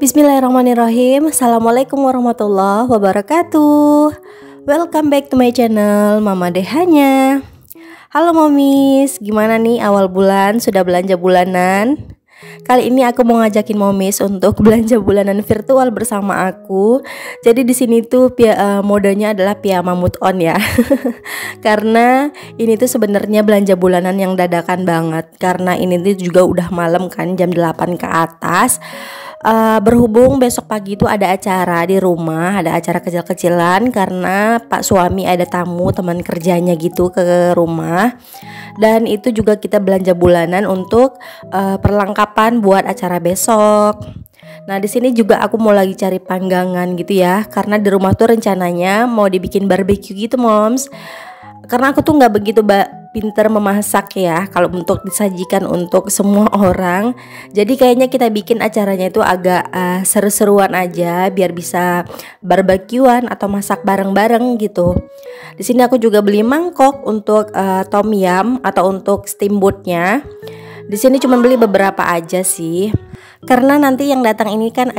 Bismillahirrahmanirrahim. Assalamualaikum warahmatullahi wabarakatuh. Welcome back to my channel Mama Dehanya. Halo momis, gimana nih awal bulan? Sudah belanja bulanan? Kali ini aku mau ngajakin momis untuk belanja bulanan virtual bersama aku. Jadi di sini tuh modenya adalah piyama mood on ya. Karena ini tuh sebenarnya belanja bulanan yang dadakan banget. Karena ini tuh juga udah malam kan, jam 8 ke atas. Berhubung besok pagi itu ada acara di rumah, ada acara kecil-kecilan karena pak suami ada tamu teman kerjanya gitu ke rumah. Dan itu juga kita belanja bulanan untuk perlengkapan buat acara besok. Nah di sini juga aku mau lagi cari panggangan gitu ya, karena di rumah tuh rencananya mau dibikin barbeque gitu moms. Karena aku tuh nggak begitu pinter memasak ya kalau untuk disajikan untuk semua orang. Jadi kayaknya kita bikin acaranya itu agak seru-seruan aja biar bisa barbekyuan atau masak bareng-bareng gitu. Di sini aku juga beli mangkok untuk tom yum atau untuk steamboatnya. Di sini cuma beli beberapa aja sih. Karena nanti yang datang ini kan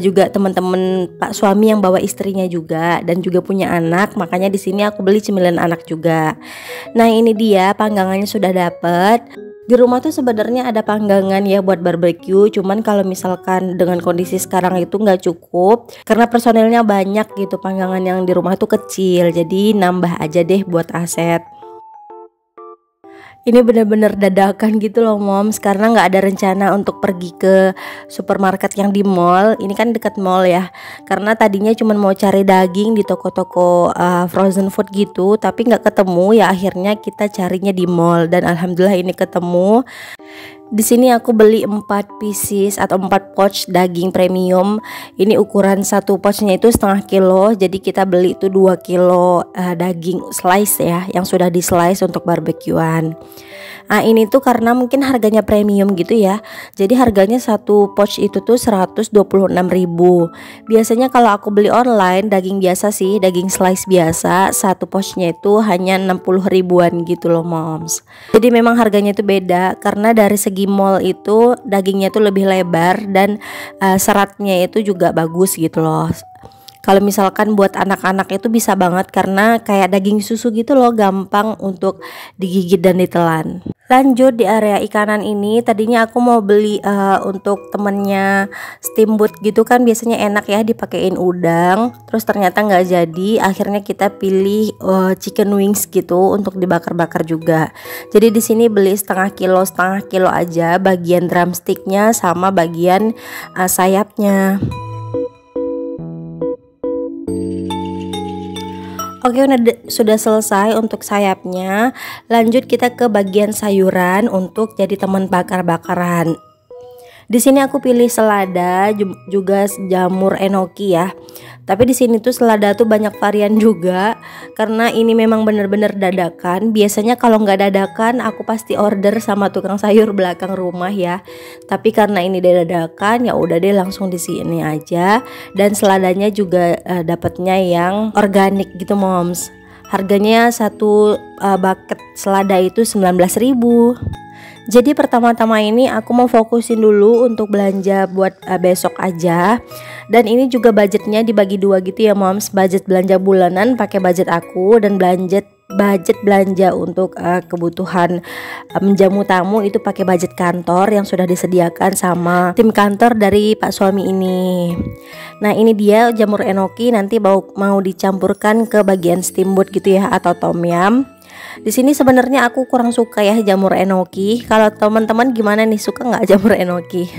juga teman-teman pak suami yang bawa istrinya juga dan juga punya anak, makanya di sini aku beli cemilan anak juga. Nah ini dia panggangannya sudah dapet. Di rumah tuh sebenarnya ada panggangan ya buat barbeque, cuman kalau misalkan dengan kondisi sekarang itu nggak cukup karena personelnya banyak gitu, panggangan yang di rumah tuh kecil, jadi nambah aja deh buat aset. Ini bener-bener dadakan gitu loh moms, karena nggak ada rencana untuk pergi ke supermarket yang di mall. Ini kan dekat mall ya. Karena tadinya cuma mau cari daging di toko-toko frozen food gitu, tapi nggak ketemu ya. Akhirnya kita carinya di mall dan alhamdulillah ini ketemu. Di sini aku beli 4 pieces atau 4 pouch daging premium. Ini ukuran satu pouchnya itu setengah kilo. Jadi kita beli itu 2 kilo daging slice ya, yang sudah di slice untuk barbekyuan. Nah ini tuh karena mungkin harganya premium gitu ya. Jadi harganya satu pouch itu tuh 126.000. Biasanya kalau aku beli online daging biasa sih, daging slice biasa, satu pouchnya itu hanya 60 ribuan gitu loh moms. Jadi memang harganya itu beda karena dari segi mall itu dagingnya tuh lebih lebar dan seratnya itu juga bagus gitu loh. Kalau misalkan buat anak-anak itu bisa banget karena kayak daging susu gitu loh, gampang untuk digigit dan ditelan. Lanjut di area ikanan ini, tadinya aku mau beli untuk temennya steamboat gitu kan, biasanya enak ya dipakein udang. Terus ternyata nggak jadi, akhirnya kita pilih chicken wings gitu untuk dibakar-bakar juga. Jadi di sini beli setengah kilo aja, bagian drumsticknya sama bagian sayapnya. Oke, sudah selesai untuk sayapnya. Lanjut kita ke bagian sayuran untuk jadi teman bakar-bakaran. Di sini aku pilih selada juga jamur enoki ya. Tapi di sini tuh selada tuh banyak varian juga karena ini memang bener-bener dadakan. Biasanya kalau nggak dadakan aku pasti order sama tukang sayur belakang rumah ya. Tapi karena ini dadakan ya udah deh langsung di sini aja. Dan seladanya juga dapatnya yang organik gitu moms. Harganya satu bucket selada itu 19.000. Jadi pertama-tama ini aku mau fokusin dulu untuk belanja buat besok aja. Dan ini juga budgetnya dibagi dua gitu ya moms. Budget belanja bulanan pakai budget aku, dan budget belanja untuk kebutuhan menjamu tamu itu pakai budget kantor yang sudah disediakan sama tim kantor dari pak suami ini. Nah ini dia jamur enoki, nanti mau dicampurkan ke bagian steamboat gitu ya atau tom yum. Di sini sebenarnya aku kurang suka ya jamur enoki. Kalau teman-teman gimana nih, suka nggak jamur enoki?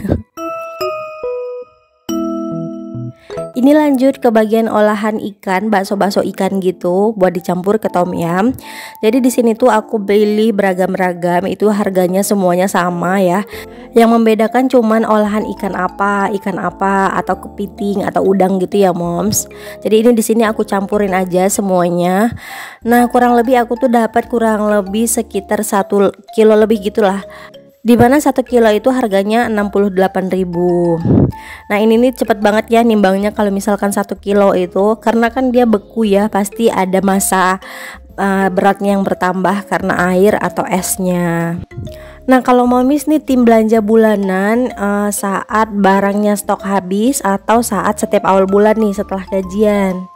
Ini lanjut ke bagian olahan ikan, bakso-bakso ikan gitu buat dicampur ke tom yum. Jadi di sini tuh aku beli beragam-ragam, itu harganya semuanya sama ya. Yang membedakan cuman olahan ikan apa atau kepiting atau udang gitu ya moms. Jadi ini di sini aku campurin aja semuanya. Nah, kurang lebih aku tuh dapat kurang lebih sekitar 1 kilo lebih gitulah. Dimana 1 kilo itu harganya 68.000. Nah ini nih cepet banget ya nimbangnya kalau misalkan 1 kilo itu, karena kan dia beku ya, pasti ada masa beratnya yang bertambah karena air atau esnya. Nah, kalau momis nih tim belanja bulanan saat barangnya stok habis atau saat setiap awal bulan nih setelah gajian.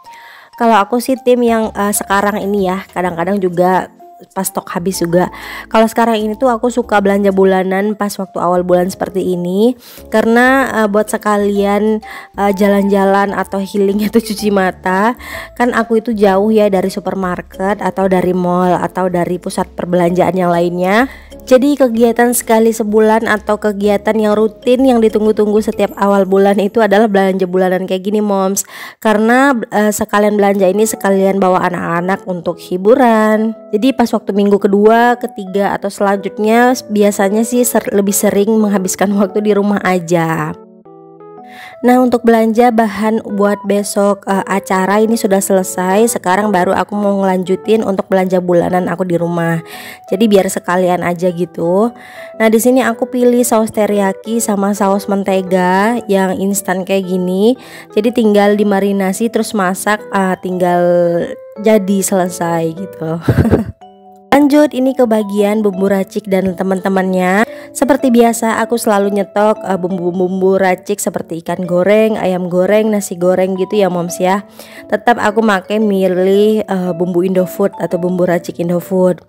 Kalau aku sih tim yang sekarang ini ya, kadang-kadang juga pas stok habis juga. Kalau sekarang ini tuh aku suka belanja bulanan pas waktu awal bulan seperti ini, karena buat sekalian jalan-jalan atau healing atau cuci mata. Kan aku itu jauh ya dari supermarket atau dari mall atau dari pusat perbelanjaan yang lainnya. Jadi kegiatan sekali sebulan atau kegiatan yang rutin yang ditunggu-tunggu setiap awal bulan itu adalah belanja bulanan kayak gini moms. Karena sekalian belanja ini sekalian bawa anak-anak untuk hiburan. Jadi pas waktu minggu kedua, ketiga atau selanjutnya biasanya sih lebih sering menghabiskan waktu di rumah aja. Nah, untuk belanja bahan buat besok acara ini sudah selesai. Sekarang baru aku mau ngelanjutin untuk belanja bulanan aku di rumah. Jadi biar sekalian aja gitu. Nah, di sini aku pilih saus teriyaki sama saus mentega yang instan kayak gini. Jadi tinggal dimarinasi terus masak, tinggal jadi selesai gitu. Lanjut ini ke bagian bumbu racik dan teman-temannya. Seperti biasa aku selalu nyetok bumbu-bumbu racik seperti ikan goreng, ayam goreng, nasi goreng gitu ya moms ya. Tetap aku milih bumbu Indofood atau bumbu racik Indofood.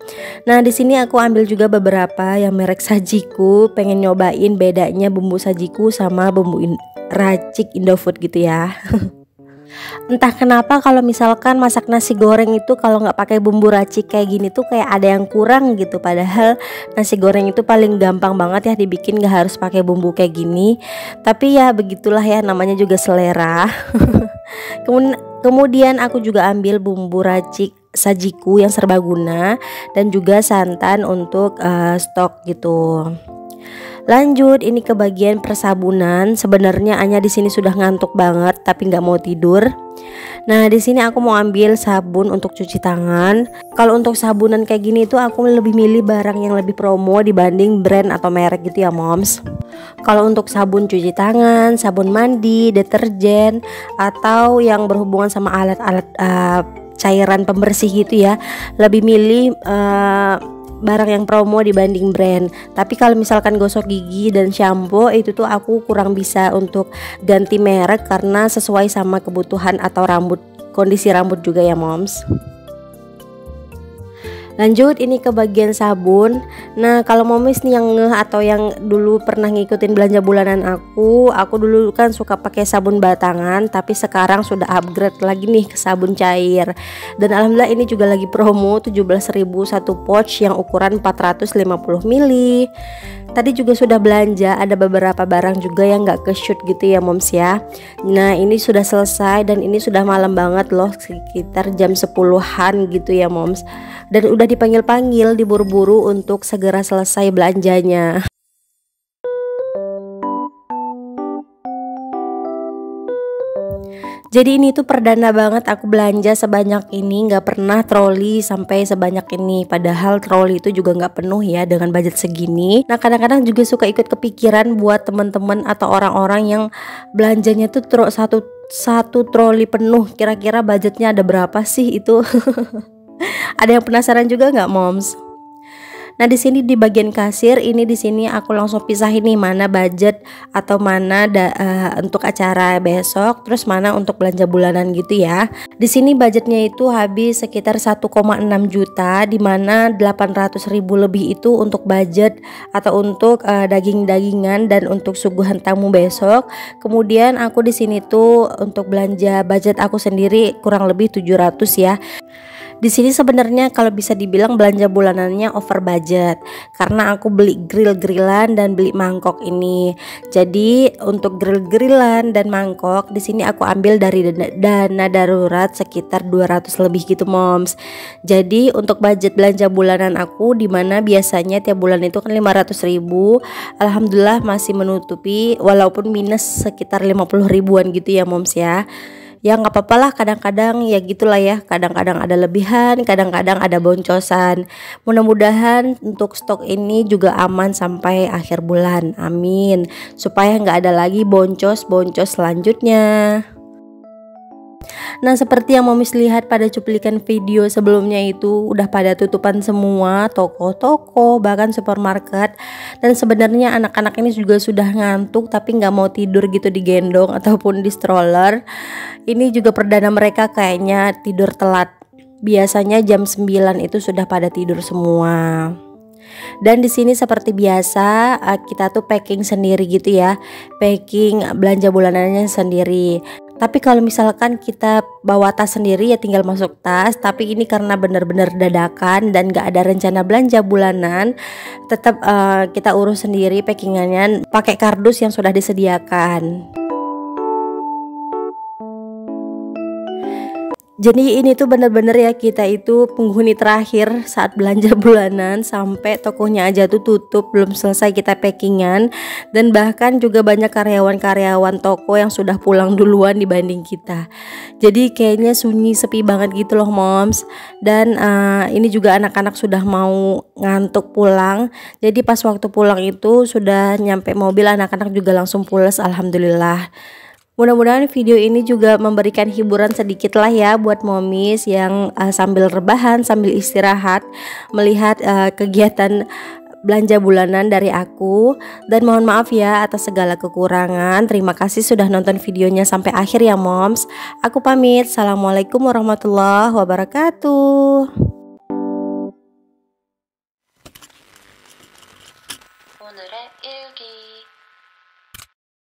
Nah, di sini aku ambil juga beberapa yang merek Sajiku, pengen nyobain bedanya bumbu Sajiku sama bumbu racik Indofood gitu ya. Entah kenapa kalau misalkan masak nasi goreng itu kalau nggak pakai bumbu racik kayak gini tuh kayak ada yang kurang gitu. Padahal nasi goreng itu paling gampang banget ya dibikin, nggak harus pakai bumbu kayak gini. Tapi ya begitulah ya, namanya juga selera. Kemudian aku juga ambil bumbu racik Sajiku yang serbaguna dan juga santan untuk stok gitu. Lanjut ini ke bagian persabunan. Sebenarnya Anya di sini sudah ngantuk banget tapi nggak mau tidur. Nah, di sini aku mau ambil sabun untuk cuci tangan. Kalau untuk sabunan kayak gini tuh aku lebih milih barang yang lebih promo dibanding brand atau merek gitu ya moms. Kalau untuk sabun cuci tangan, sabun mandi, deterjen atau yang berhubungan sama alat-alat cairan pembersih gitu ya, lebih milih barang yang promo dibanding brand. Tapi kalau misalkan gosok gigi dan shampoo itu tuh aku kurang bisa untuk ganti merek karena sesuai sama kebutuhan atau kondisi rambut juga ya moms. Lanjut ini ke bagian sabun. Nah, kalau momis nih yang ngeh atau yang dulu pernah ngikutin belanja bulanan aku dulu kan suka pakai sabun batangan, tapi sekarang sudah upgrade lagi nih ke sabun cair. Dan alhamdulillah ini juga lagi promo 17.000 satu pouch yang ukuran 450 ml. Tadi juga sudah belanja, ada beberapa barang juga yang gak ke shoot gitu ya moms ya. Nah, ini sudah selesai dan ini sudah malam banget loh, sekitar jam 10-an gitu ya moms. Dan udah dipanggil-panggil, diburu-buru untuk segera selesai belanjanya. Jadi ini tuh perdana banget aku belanja sebanyak ini, nggak pernah troli sampai sebanyak ini. Padahal troli itu juga nggak penuh ya dengan budget segini. Nah, kadang-kadang juga suka ikut kepikiran buat teman-teman atau orang-orang yang belanjanya tuh satu troli penuh. Kira-kira budgetnya ada berapa sih itu? Ada yang penasaran juga nggak moms? Nah, di sini di bagian kasir ini, di sini aku langsung pisahin nih mana budget atau mana untuk acara besok, terus mana untuk belanja bulanan gitu ya. Di sini budgetnya itu habis sekitar 1,6 juta, di mana 800.000 lebih itu untuk budget atau untuk daging-dagingan dan untuk suguhan tamu besok. Kemudian aku di sini tuh untuk belanja budget aku sendiri kurang lebih 700 ya. Di sini sebenarnya kalau bisa dibilang belanja bulanannya over budget karena aku beli grill-grillan dan beli mangkok ini. Jadi untuk grill-grillan dan mangkok di sini aku ambil dari dana darurat sekitar 200 lebih gitu moms. Jadi untuk budget belanja bulanan aku di mana biasanya tiap bulan itu kan 500.000, alhamdulillah masih menutupi walaupun minus sekitar 50 ribuan gitu ya moms ya. Ya nggak apa-apa lah, kadang-kadang ya gitulah ya, kadang-kadang ada lebihan, kadang-kadang ada boncosan. Mudah-mudahan untuk stok ini juga aman sampai akhir bulan, amin, supaya nggak ada lagi boncos-boncos selanjutnya. Nah, seperti yang Momis lihat pada cuplikan video sebelumnya itu udah pada tutupan semua toko-toko, bahkan supermarket. Dan sebenarnya anak-anak ini juga sudah ngantuk tapi nggak mau tidur gitu digendong ataupun di stroller. Ini juga perdana mereka kayaknya tidur telat. Biasanya jam 9 itu sudah pada tidur semua. Dan di sini seperti biasa kita tuh packing sendiri gitu ya, packing belanja bulanannya sendiri. Tapi kalau misalkan kita bawa tas sendiri ya tinggal masuk tas. Tapi ini karena benar-benar dadakan dan gak ada rencana belanja bulanan, tetap kita urus sendiri packingannya pakai kardus yang sudah disediakan. Jadi ini tuh bener-bener ya, kita itu penghuni terakhir saat belanja bulanan, sampai tokonya aja tuh tutup belum selesai kita packingan. Dan bahkan juga banyak karyawan-karyawan toko yang sudah pulang duluan dibanding kita. Jadi kayaknya sunyi sepi banget gitu loh moms. Dan ini juga anak-anak sudah mau ngantuk pulang. Jadi pas waktu pulang itu sudah nyampe mobil, anak-anak juga langsung pules, alhamdulillah. Mudah-mudahan video ini juga memberikan hiburan sedikit lah ya buat momis yang sambil rebahan, sambil istirahat melihat kegiatan belanja bulanan dari aku. Dan mohon maaf ya atas segala kekurangan. Terima kasih sudah nonton videonya sampai akhir ya moms. Aku pamit. Assalamualaikum warahmatullahi wabarakatuh.